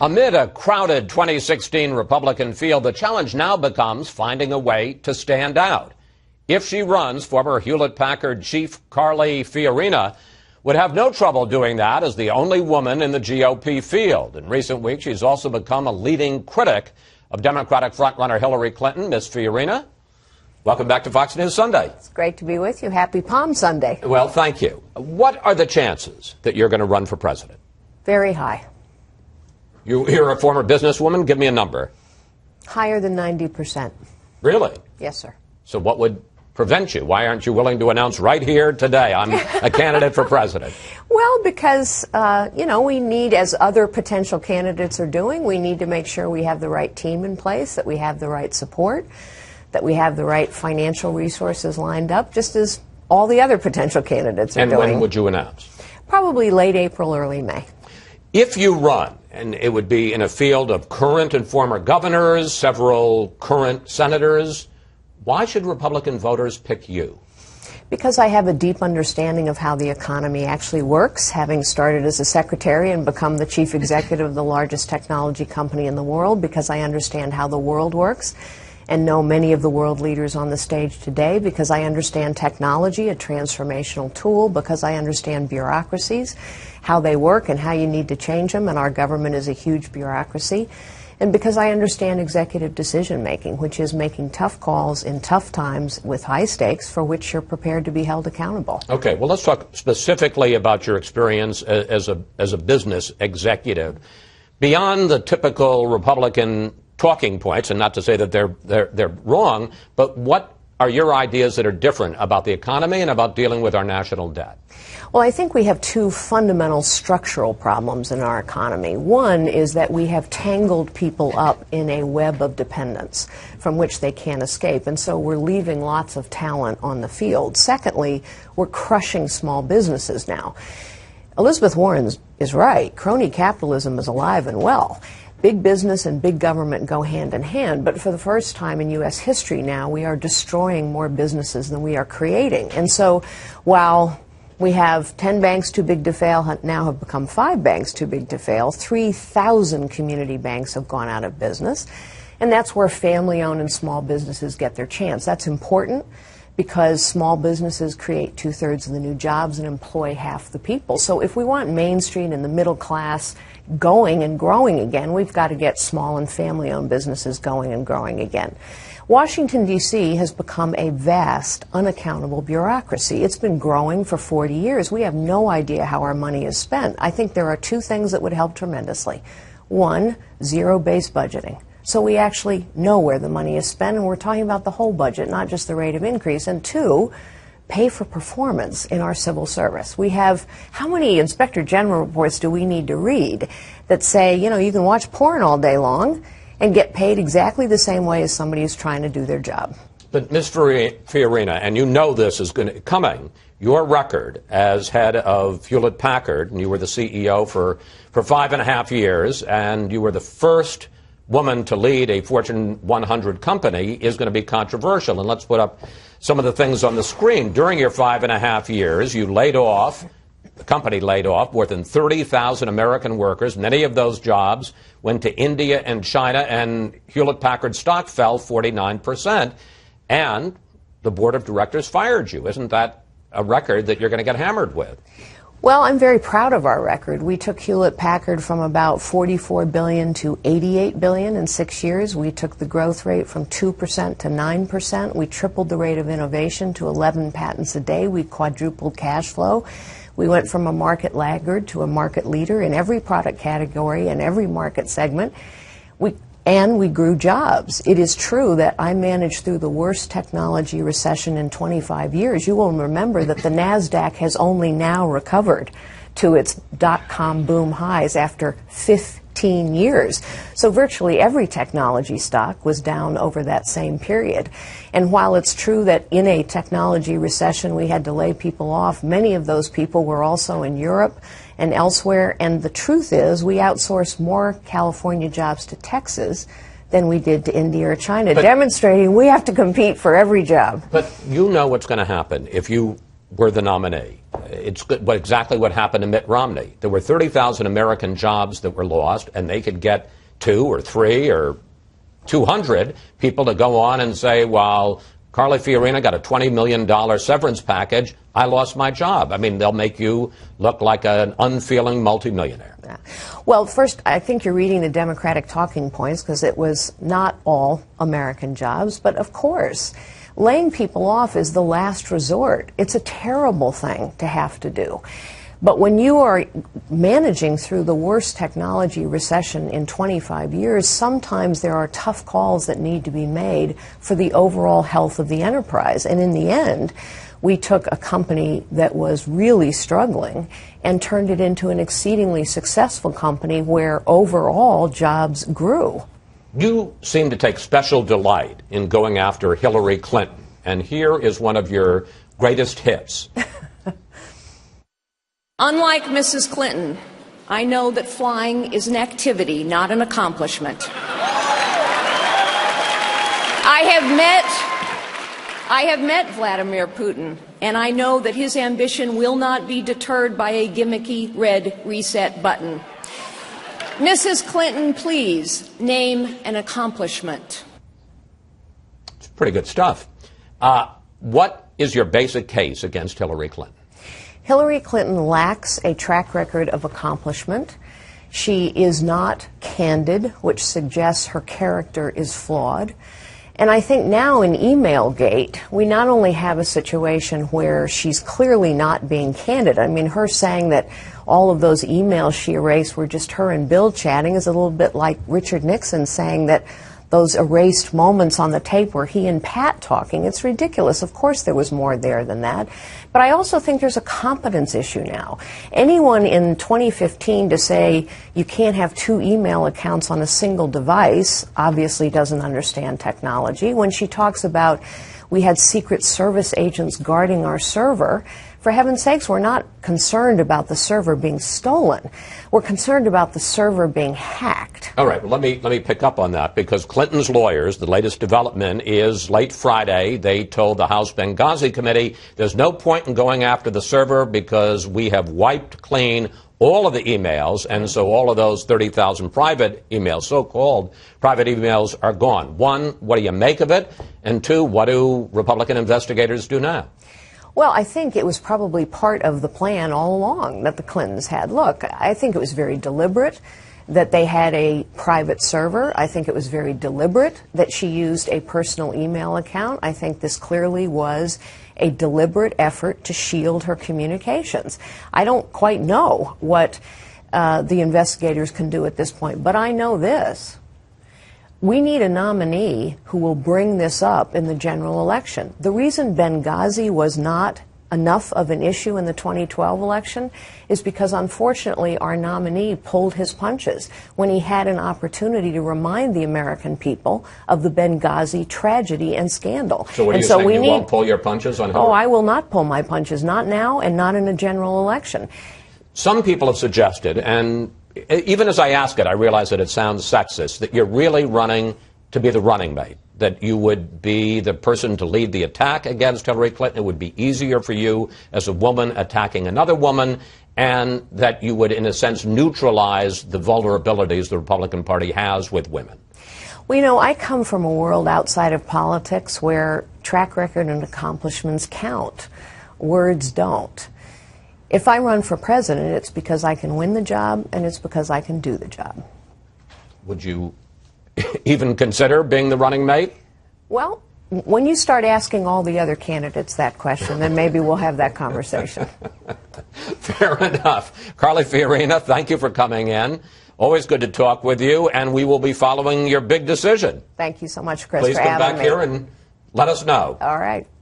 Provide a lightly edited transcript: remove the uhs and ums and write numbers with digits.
Amid a crowded 2016 Republican field, the challenge now becomes finding a way to stand out. If she runs, former Hewlett-Packard chief Carly Fiorina would have no trouble doing that as the only woman in the GOP field. In recent weeks, she's also become a leading critic of Democratic frontrunner Hillary Clinton. Miss Fiorina, welcome back to Fox News Sunday. It's great to be with you. Happy Palm Sunday. Well, thank you. What are the chances that you're going to run for president? Very high. You're a former businesswoman. Give me a number. Higher than 90%. Really? Yes, sir. So what would prevent you? Why aren't you willing to announce right here today, I'm a candidate for president? Well, because, we need, as other potential candidates are doing, we need to make sure we have the right team in place, that we have the right support, that we have the right financial resources lined up, just as all the other potential candidates are doing. And when would you announce? Probably late April, early May. If you run, and it would be in a field of current and former governors, several current senators, why should Republican voters pick you? Because I have a deep understanding of how the economy actually works, having started as a secretary and become the chief executive of the largest technology company in the world, because I understand how the world works and know many of the world leaders on the stage today, because I understand technology, a transformational tool, because I understand bureaucracies, how they work and how you need to change them, and our government is a huge bureaucracy. And because I understand executive decision-making, which is making tough calls in tough times with high stakes for which you're prepared to be held accountable. Okay, well, let's talk specifically about your experience as a business executive. Beyond the typical Republican talking points, and not to say that they're wrong, but what are your ideas that are different about the economy and about dealing with our national debt? Well, I think we have two fundamental structural problems in our economy. One is that we have tangled people up in a web of dependence from which they can't escape, and so we're leaving lots of talent on the field. Secondly, we're crushing small businesses now. Elizabeth Warren is right. Crony capitalism is alive and well. Big business and big government go hand in hand, but for the first time in U.S. history now, we are destroying more businesses than we are creating. And so while we have 10 banks too big to fail, now have become 5 banks too big to fail, 3,000 community banks have gone out of business, and that's where family-owned and small businesses get their chance. That's important because small businesses create 2/3 of the new jobs and employ half the people. So if we want Main Street and the middle class going and growing again, we've got to get small and family-owned businesses going and growing again. Washington, D.C. has become a vast, unaccountable bureaucracy. It's been growing for 40 years. We have no idea how our money is spent. I think there are two things that would help tremendously. One, zero-based budgeting. So we actually know where the money is spent, and we're talking about the whole budget, not just the rate of increase. And two, pay for performance in our civil service. We have, how many Inspector General reports do we need to read that say, you can watch porn all day long and get paid exactly the same way as somebody who's trying to do their job? But Ms. Fiorina, and you know this is coming, your record as head of Hewlett-Packard, and you were the CEO for 5.5 years, and you were the first woman to lead a Fortune 100 company, is going to be controversial. And let's put up some of the things on the screen. During your 5.5 years, you the company laid off more than 30,000 American workers. Many of those jobs went to India and China, and Hewlett-Packard stock fell 49%. And the board of directors fired you. Isn't that a record that you're going to get hammered with? Well, I'm very proud of our record. We took Hewlett-Packard from about $44 billion to $88 billion in 6 years. We took the growth rate from 2% to 9%. We tripled the rate of innovation to 11 patents a day. We quadrupled cash flow. We went from a market laggard to a market leader in every product category and every market segment. And we grew jobs. It is true that I managed through the worst technology recession in 25 years. You will remember that the NASDAQ has only now recovered to its dot-com boom highs after 15 years. So virtually every technology stock was down over that same period. And while it's true that in a technology recession we had to lay people off, many of those people were also in Europe and elsewhere, and the truth is we outsourced more California jobs to Texas than we did to India or China, demonstrating we have to compete for every job. But you know what's going to happen if you were the nominee. it's exactly what happened to Mitt Romney. There were 30,000 American jobs that were lost, and they could get 2 or 3 or 200 people to go on and say, well, Carly Fiorina got a $20 million severance package. I lost my job. I mean, they'll make you look like an unfeeling multimillionaire. Yeah. Well, first, I think you're reading the Democratic talking points, because it was not all American jobs. But of course, laying people off is the last resort. It's a terrible thing to have to do. But when you are managing through the worst technology recession in 25 years, sometimes there are tough calls that need to be made for the overall health of the enterprise. And in the end, we took a company that was really struggling and turned it into an exceedingly successful company where overall jobs grew. You seem to take special delight in going after Hillary Clinton. And here is one of your greatest hits. Unlike Mrs. Clinton, I know that flying is an activity, not an accomplishment. I have met Vladimir Putin, and I know that his ambition will not be deterred by a gimmicky red reset button. Mrs. Clinton, please name an accomplishment. It's pretty good stuff. What is your basic case against Hillary Clinton? Hillary Clinton lacks a track record of accomplishment. She is not candid, which suggests her character is flawed. And I think now in Emailgate, we not only have a situation where she's clearly not being candid. I mean, her saying that all of those emails she erased were just her and Bill chatting is a little bit like Richard Nixon saying that those erased moments on the tape were he and Pat talking. It's ridiculous. Of course there was more there than that. But I also think there's a competence issue now. Anyone in 2015 to say you can't have 2 email accounts on a single device obviously doesn't understand technology. When she talks about we had Secret Service agents guarding our server, for heaven's sakes, we're not concerned about the server being stolen. We're concerned about the server being hacked. All right, well, let me pick up on that, because Clinton's lawyers, the latest development is late Friday, they told the House Benghazi committee there's no point in going after the server because we have wiped clean all of the emails, and so all of those 30,000 private emails, so-called private emails, are gone. 1, what do you make of it? And 2, what do Republican investigators do now? Well, I think it was probably part of the plan all along that the Clintons had. Look, I think it was very deliberate that they had a private server. I think it was very deliberate that she used a personal email account. I think this clearly was a deliberate effort to shield her communications. I don't quite know what the investigators can do at this point, but I know this. We need a nominee who will bring this up in the general election. The reason Benghazi was not enough of an issue in the 2012 election is because, unfortunately, our nominee pulled his punches when he had an opportunity to remind the American people of the Benghazi tragedy and scandal. So what are you saying? You won't pull your punches on Hillary? Oh, I will not pull my punches, not now and not in a general election. Some people have suggested, and even as I ask it, I realize that it sounds sexist, that you're really running to be the running mate, that you would be the person to lead the attack against Hillary Clinton. It would be easier for you as a woman attacking another woman, and that you would, in a sense, neutralize the vulnerabilities the Republican Party has with women. Well, you know, I come from a world outside of politics where track record and accomplishments count. Words don't. If I run for president, it's because I can win the job, and it's because I can do the job. Would you even consider being the running mate? Well, when you start asking all the other candidates that question, then maybe we'll have that conversation. Fair enough. Carly Fiorina, thank you for coming in. Always good to talk with you, and we will be following your big decision. Thank you so much, Chris, Please for come having back me. here and let us know. All right.